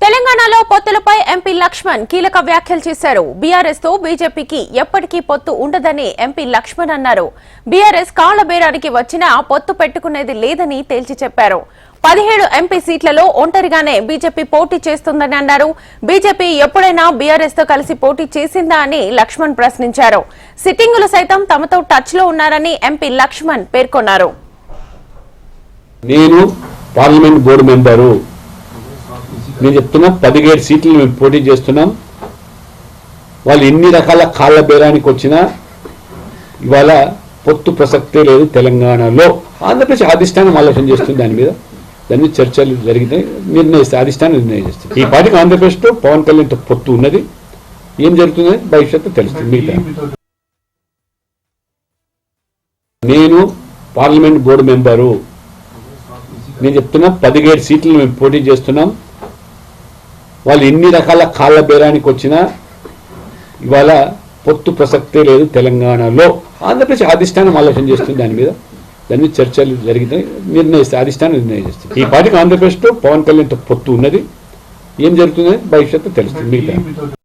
తెలంగాణలో పొత్తులపై ఎంపీ లక్ష్మణ్ కీలక వ్యాఖ్యలు చేశారు. బీఆర్ఎస్ తో బీజేపీకి ఎప్పటికీ పొత్తు ఉండదని ఎంపీ లక్ష్మణ్ అన్నారు. బీఆర్ఎస్ కాళ్ల బేరానికి వచ్చినా పొత్తు పెట్టుకునేది లేదని తేల్చి చెప్పారు. 17 ఎంపీ సీట్లలో ఒంటరిగానే బీజేపీ పోటీ చేస్తుందని అన్నారు. బీజేపీ ఎప్పుడైనా బీఆర్ఎస్ తో కలిసి పోటీ చేసిందా అని లక్ష్మణ్ ప్రశ్నించారు. సిట్టింగులు సైతం తమతో టచ్ లో ఉన్నారని ఎంపీ లక్ష్మణ్ పేర్కొన్నారు. నేను పార్లమెంట్ బోర్డు మెంబరు, నేను చెప్తున్నా 17 సీట్లు మేము పోటీ చేస్తున్నాం. వాళ్ళు ఎన్ని రకాల కాళ్ల బేరానికి వచ్చినా ఇవాళ పొత్తు ప్రసక్తే లేదు. తెలంగాణలో ఆంధ్రప్రదేశ్ అధిష్టానం ఆలోచన చేస్తుంది, దాని మీద చర్చలు జరిగినాయి, నిర్ణయిస్తే అధిష్టానం నిర్ణయం చేస్తుంది. ఈ పార్టీకి ఆంధ్రప్రదేశ్తో పవన్ కళ్యాణ్తో పొత్తు ఉన్నది. ఏం జరుగుతుందని భవిష్యత్తు తెలుస్తుంది. మిగతా నేను పార్లమెంట్ బోర్డు మెంబరు, నేను చెప్తున్నా 17 సీట్లు మేము పోటీ చేస్తున్నాం. వాళ్ళు ఎన్ని రకాల కాళ్ల బేరానికి వచ్చినా ఇవాళ పొత్తు ప్రసక్తే లేదు. తెలంగాణలో ఆంధ్రప్రదేశ్ అధిష్టానం ఆలోచన చేస్తుంది, దాని మీద చర్చలు జరిగినాయి, నిర్ణయిస్తే అధిష్టానం నిర్ణయం చేస్తుంది. ఈ పార్టీకి ఆంధ్రప్రదేశ్తో పవన్ కళ్యాణ్తో పొత్తు ఉన్నది. ఏం జరుగుతుందని భవిష్యత్తు తెలుస్తుంది. మిగతా